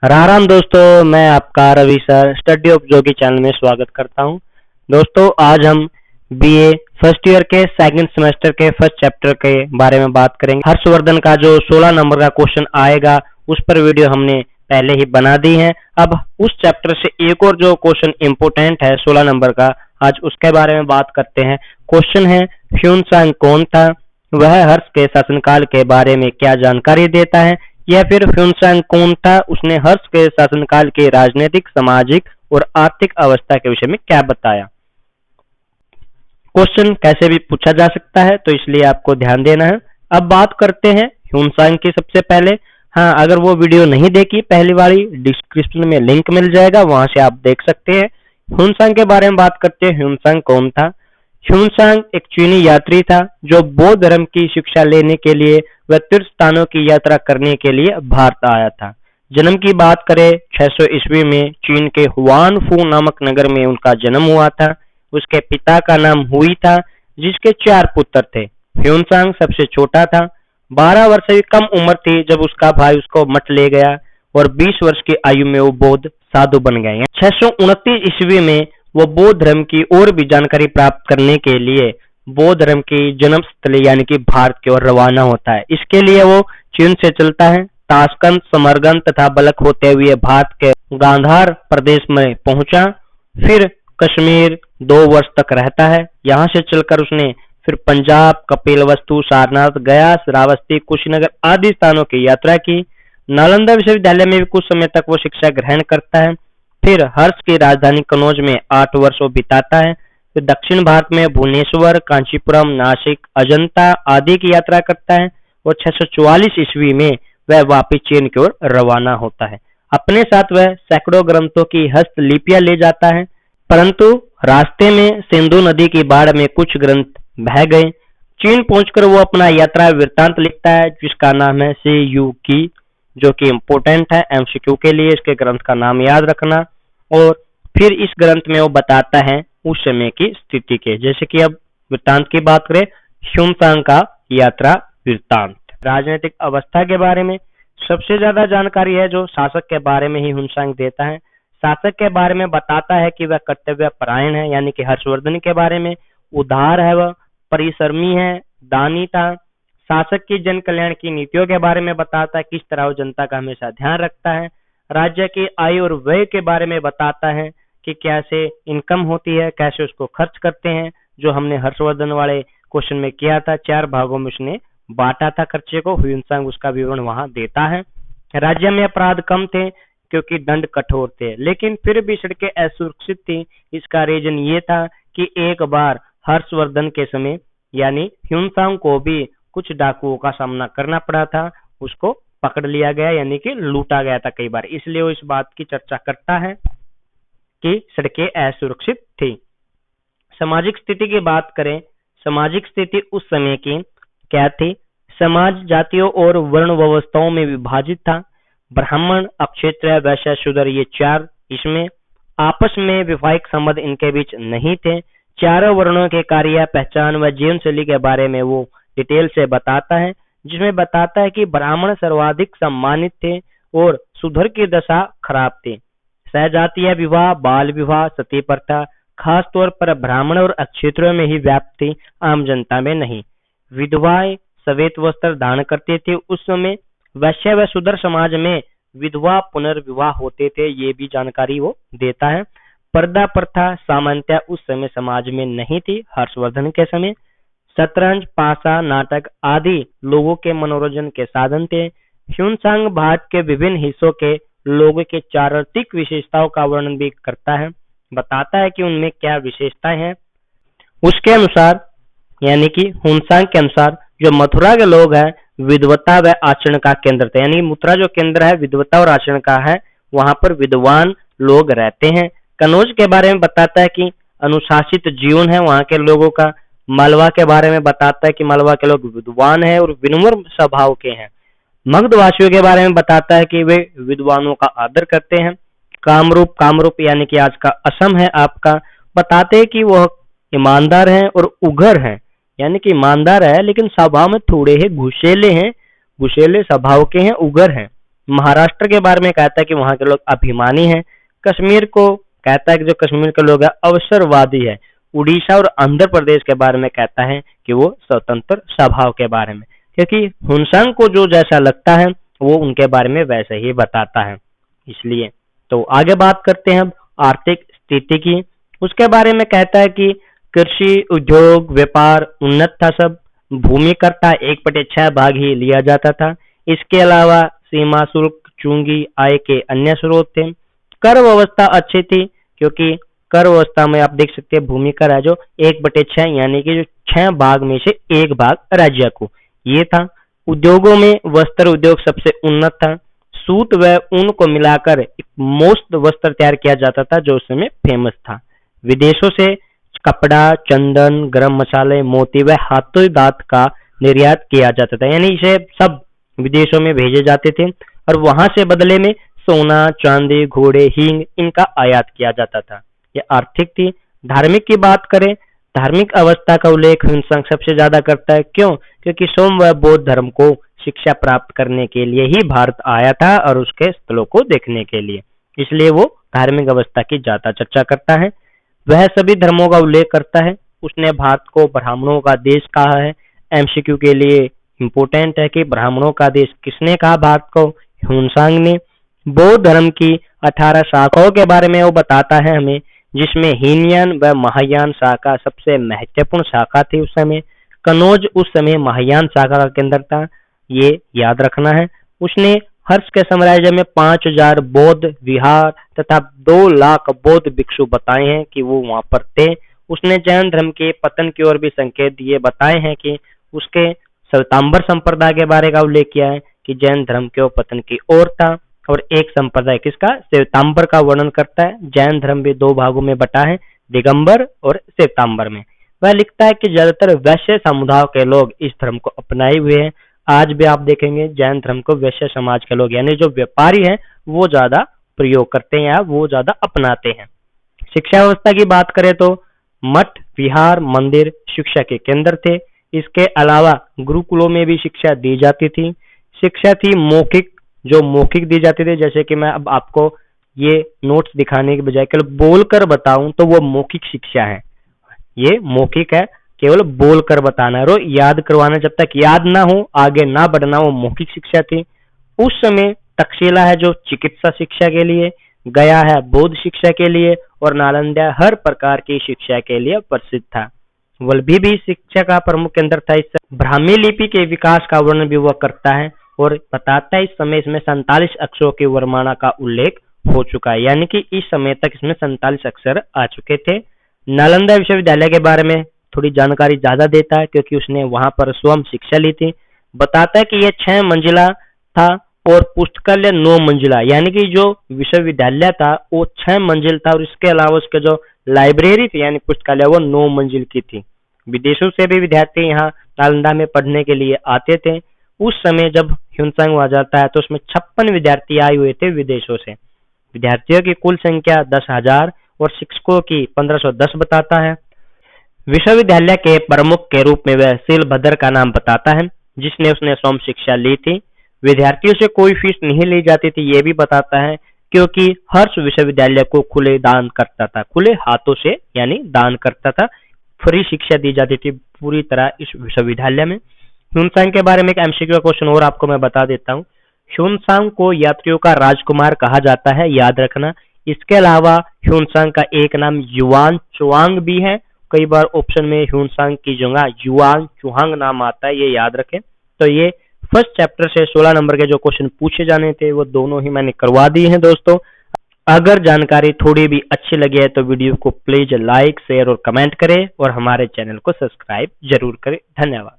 राम राम दोस्तों, मैं आपका Ravi sir study of Jogi channel में स्वागत करता हूं। दोस्तों, आज हम बीए फर्स्ट ईयर के सेकंड सेमेस्टर के फर्स्ट चैप्टर के बारे में बात करेंगे। हर्षवर्धन का जो 16 नंबर का क्वेश्चन आएगा उस पर वीडियो हमने पहले ही बना दी है। अब उस चैप्टर से एक और जो क्वेश्चन इम्पोर्टेंट है 16 नंबर का, आज उसके बारे में बात करते हैं। क्वेश्चन है, ह्यून-सांग कौन था? वह हर्ष के शासनकाल के बारे में क्या जानकारी देता है? या फिर ह्यून-सांग कौन था? उसने हर्ष के शासनकाल के राजनीतिक, सामाजिक और आर्थिक अवस्था के विषय में क्या बताया? क्वेश्चन कैसे भी पूछा जा सकता है, तो इसलिए आपको ध्यान देना है। अब बात करते हैं ह्यून-सांग की। सबसे पहले हाँ, अगर वो वीडियो नहीं देखी पहली वाली, डिस्क्रिप्शन में लिंक मिल जाएगा, वहां से आप देख सकते हैं। ह्यून-सांग के बारे में बात करते हैं। ह्यून-सांग कौन था? ह्यून-सांग एक चीनी यात्री था जो बौद्ध धर्म की शिक्षा लेने के लिए व तीर्थ स्थानों की यात्रा करने के लिए भारत आया था। जन्म की बात करें 600 ईस्वी में चीन के हुआनफू नामक नगर में उनका जन्म हुआ था। उसके पिता का नाम हुई था, जिसके 4 पुत्र थे। ह्यून-सांग सबसे छोटा था। 12 वर्ष से कम उम्र थी जब उसका भाई उसको मठ ले गया और 20 वर्ष की आयु में वो बौद्ध साधु बन गए। 629 ईस्वी में वो बौद्ध धर्म की और भी जानकारी प्राप्त करने के लिए बौद्ध धर्म की जन्म स्थली यानी कि भारत की ओर रवाना होता है। इसके लिए वो चीन से चलता है, ताशकंद, समरकंद तथा बलख होते हुए भारत के गांधार प्रदेश में पहुंचा। फिर कश्मीर 2 वर्ष तक रहता है। यहाँ से चलकर उसने फिर पंजाब, कपिलवस्तु, सारनाथ, गया, श्रावस्ती, कुशीनगर आदि स्थानों की यात्रा की। नालंदा विश्वविद्यालय में भी कुछ समय तक वो शिक्षा ग्रहण करता है। फिर हर्ष की राजधानी कनौज में 8 वर्ष वो बिताता है। फिर दक्षिण भारत में भुवनेश्वर, कांचीपुरम, नासिक, अजंता आदि की यात्रा करता है और 644 ईस्वी में वह वापिस चीन की ओर रवाना होता है। अपने साथ वह सैकड़ों ग्रंथों की हस्तलिपियां ले जाता है, परंतु रास्ते में सिंधु नदी की बाढ़ में कुछ ग्रंथ बह गए। चीन पहुंचकर वो अपना यात्रा वृत्तांत लिखता है, जिसका नाम है सी यू की, जो कि इम्पोर्टेंट है एमसीक्यू के लिए। इसके ग्रंथ का नाम याद रखना। और फिर इस ग्रंथ में वो बताता है उस समय की स्थिति के, जैसे कि अब वृत्तांत की बात करें, ह्यून-सांग का यात्रा वृत्तांत। राजनीतिक अवस्था के बारे में सबसे ज्यादा जानकारी है जो शासक के बारे में ही ह्यून-सांग देता है। शासक के बारे में बताता है कि वह कर्तव्य परायण है, यानी कि हर्षवर्धन के बारे में उदार है, वह परिश्रमी है, दानी था। शासक की जन कल्याण की नीतियों के बारे में बताता है, किस तरह वो जनता का हमेशा ध्यान रखता है। राज्य की आय और व्यय के बारे में बताता है कि कैसे इनकम होती है, कैसे उसको खर्च करते हैं, जो हमने हर्षवर्धन वाले क्वेश्चन में किया था। 4 भागों में उसने बांटा था खर्चे को। ह्यून-सांग उसका विवरण वहां देता है। राज्य में अपराध कम थे क्योंकि दंड कठोर थे, लेकिन फिर भी सड़कें असुरक्षित थी। इसका रीजन ये था कि एक बार हर्षवर्धन के समय यानी ह्यून-सांग को भी कुछ डाकुओं का सामना करना पड़ा था। उसको पकड़ लिया गया, यानी कि लूटा गया था कई बार। इसलिए वो इस बात की चर्चा करता है कि सड़कें असुरक्षित थी। सामाजिक स्थिति की बात करें, सामाजिक स्थिति उस समय की क्या थी? समाज जातियों और वर्ण व्यवस्थाओं में विभाजित था। ब्राह्मण, अक्षत्रिय, वैश्य, शूद्र, ये 4 इसमें आपस में वैवाहिक संबंध इनके बीच नहीं थे। चारों वर्णों के कार्य, पहचान व जीवन शैली के बारे में वो डिटेल से बताता है, जिसमें बताता है कि ब्राह्मण सर्वाधिक सम्मानित थे और शूद्र की दशा खराब थी। सहजातीय विवाह, बाल विवाह, सती प्रथा खास तौर पर ब्राह्मण और अक्षत्रियों में ही व्याप्त थी, आम जनता में नहीं। विधवाएं श्वेत वस्त्र धारण करते थे उस समय। वैश्य व शूद्र समाज में विधवा पुनर्विवाह होते थे, ये भी जानकारी वो देता है। पर्दा प्रथा सामान्यतः उस समय समाज में नहीं थी, हर्षवर्धन के समय। शतरंज, पासा, नाटक आदि लोगों के मनोरंजन के साधन थे। ह्यून-सांग भारत के विभिन्न हिस्सों के लोगों के चारित्रिक विशेषताओं का वर्णन भी करता है, बताता है कि उनमें क्या विशेषताएं हैं। उसके अनुसार यानी कि ह्यून-सांग के अनुसार जो मथुरा के लोग हैं विद्वता व आचरण का केंद्र थे, यानी मथुरा जो केंद्र है विद्वता और आचरण का है, वहां पर विद्वान लोग रहते हैं। कनौज के बारे में बताता है कि अनुशासित जीवन है वहां के लोगों का। मालवा के बारे में बताता है कि मालवा के लोग विद्वान हैं और विनम्र स्वभाव के हैं। मगधवासियों के बारे में बताता है कि वे विद्वानों का आदर करते हैं। कामरूप, कामरूप यानी कि आज का असम है आपका, बताते हैं कि वह ईमानदार हैं और उग्र हैं, यानी कि ईमानदार है लेकिन स्वभाव में थोड़े ही घुसेले हैं, घुसेले स्वभाव के हैं, उग्र हैं। महाराष्ट्र के बारे में कहता है कि वहाँ के लोग अभिमानी हैं। कश्मीर को कहता है कि जो कश्मीर के लोग हैं अवसरवादी है। उड़ीसा और आंध्र प्रदेश के बारे में कहता है कि वो स्वतंत्र स्वभाव के बारे में, क्योंकि ह्यूनसांग को जो जैसा लगता है वो उनके बारे में वैसे ही बताता है। इसलिए तो आगे बात करते हैं अब आर्थिक स्थिति की। उसके बारे में कहता है कि कृषि, उद्योग, व्यापार उन्नत था सब। भूमि कर का 1/6 भाग ही लिया जाता था। इसके अलावा सीमा शुल्क, चुंगी, आय के अन्य स्रोत थे। कर व्यवस्था अच्छी थी, क्योंकि कर व्यवस्था में आप देख सकते हैं भूमि कर है जो 1/6 यानी कि जो 6 भाग में से 1 भाग राज्य को ये था। उद्योगों में वस्त्र उद्योग सबसे उन्नत था। सूत व ऊन को मिलाकर एक मोस्त वस्त्र तैयार किया जाता था जो उस समय फेमस था। विदेशों से कपड़ा, चंदन, गरम मसाले, मोती व हाथों दांत का निर्यात किया जाता था, यानी इसे सब विदेशों में भेजे जाते थे और वहां से बदले में सोना, चांदी, घोड़े, हींग इनका आयात किया जाता था। ये आर्थिक थी। धार्मिक की बात करें, धार्मिक अवस्था का उल्लेख ह्यूनसांग सबसे ज्यादा करता है। क्यों? क्योंकि सोम व बौद्ध धर्म को शिक्षा प्राप्त करने के लिए ही भारत आया था और उसके स्थलों को देखने के लिए, इसलिए वो धार्मिक अवस्था की ज्यादा चर्चा करता है। वह सभी धर्मों का उल्लेख करता है। उसने भारत को ब्राह्मणों का देश कहा है। एमसीक्यू के लिए इम्पोर्टेंट है कि ब्राह्मणों का देश किसने कहा भारत को? ह्यूनसांग ने। बौद्ध धर्म की 18 शाखाओं के बारे में वो बताता है हमें, जिसमें हीनयान व महायान शाखा सबसे महत्वपूर्ण शाखा थी उस समय। कनौज उस समय महायान शाखा का केंद्र था, ये याद रखना है। उसने हर्ष के साम्राज्य में 5000 बौद्ध विहार तथा 2 लाख बौद्ध भिक्षु बताए हैं कि वो वहां पर थे। उसने जैन धर्म के पतन की ओर भी संकेत दिए बताए हैं कि उसके श्वेतांबर संप्रदाय के बारे का उल्लेख किया है कि जैन धर्म के पतन की ओर था। और एक संप्रदाय किसका? श्वेतांबर का वर्णन करता है। जैन धर्म भी 2 भागों में बटा है, दिगंबर और श्वेतांबर में। वह लिखता है कि ज्यादातर वैश्य समुदाय के लोग इस धर्म को अपनाए हुए हैं। आज भी आप देखेंगे जैन धर्म को वैश्य समाज के लोग यानी जो व्यापारी हैं वो ज्यादा प्रयोग करते हैं या वो ज्यादा अपनाते हैं। शिक्षा व्यवस्था की बात करें तो मठ, विहार, मंदिर शिक्षा के केंद्र थे। इसके अलावा गुरुकुलों में भी शिक्षा दी जाती थी। शिक्षा थी मौखिक, जो मौखिक दी जाती थी, जैसे कि मैं अब आपको ये नोट्स दिखाने के बजाय केवल बोलकर बताऊं तो वो मौखिक शिक्षा है। ये मौखिक है, केवल बोलकर बताना है और याद करवाना, जब तक याद ना हो आगे ना बढ़ना, वो मौखिक शिक्षा थी। उस समय तक्षशिला है जो चिकित्सा शिक्षा के लिए, गया है बौद्ध शिक्षा के लिए और नालंदा हर प्रकार की शिक्षा के लिए प्रसिद्ध था। वल्लभी भी शिक्षा का प्रमुख केंद्र था। इस ब्राह्मी लिपि के विकास का वर्णन भी वह करता है और बताता है इस समय इसमें 47 अक्षरों के वर्णमाला का उल्लेख हो चुका है, यानी कि इस समय तक इसमें 47 अक्षर आ चुके थे। नालंदा विश्वविद्यालय के बारे में थोड़ी जानकारी ज्यादा देता है क्योंकि उसने वहां पर स्वयं शिक्षा ली थी। बताता है कि यह 6 मंजिला था और पुस्तकालय 9 मंजिला, यानी कि जो विश्वविद्यालय था वो 6 मंजिल था और इसके अलावा उसके जो लाइब्रेरी थी यानी पुस्तकालय वो 9 मंजिल की थी। विदेशों से भी विद्यार्थी यहाँ नालंदा में पढ़ने के लिए आते थे। उस समय जब ह्यूनसांग वहां जाता है तो उसमें 56 विद्यार्थी आए हुए थे विदेशों से। विद्यार्थियों की कुल संख्या 10,000 और शिक्षकों की 1510 बताता है। विश्वविद्यालय के प्रमुख के रूप में वह शीलभद्र का नाम बताता है, जिसने उसने स्वयं शिक्षा ली थी। विद्यार्थियों से कोई फीस नहीं ली जाती थी, ये भी बताता है, क्योंकि हर्ष विश्वविद्यालय को खुले दान करता था, खुले हाथों से यानी दान करता था। फ्री शिक्षा दी जाती थी पूरी तरह इस विश्वविद्यालय में। ह्यूनसांग के बारे में एक एमसीक्यू क्वेश्चन और आपको मैं बता देता हूँ। ह्यूनसांग को यात्रियों का राजकुमार कहा जाता है, याद रखना। इसके अलावा ह्यूनसांग का एक नाम युआन चुआंग भी है। कई बार ऑप्शन में ह्यूनसांग की जगह युआन चुहांग नाम आता है, ये याद रखें। तो ये फर्स्ट चैप्टर से 16 नंबर के जो क्वेश्चन पूछे जाने थे वो दोनों ही मैंने करवा दिए हैं दोस्तों। अगर जानकारी थोड़ी भी अच्छी लगी है तो वीडियो को प्लीज लाइक, शेयर और कमेंट करें और हमारे चैनल को सब्सक्राइब जरूर करें। धन्यवाद।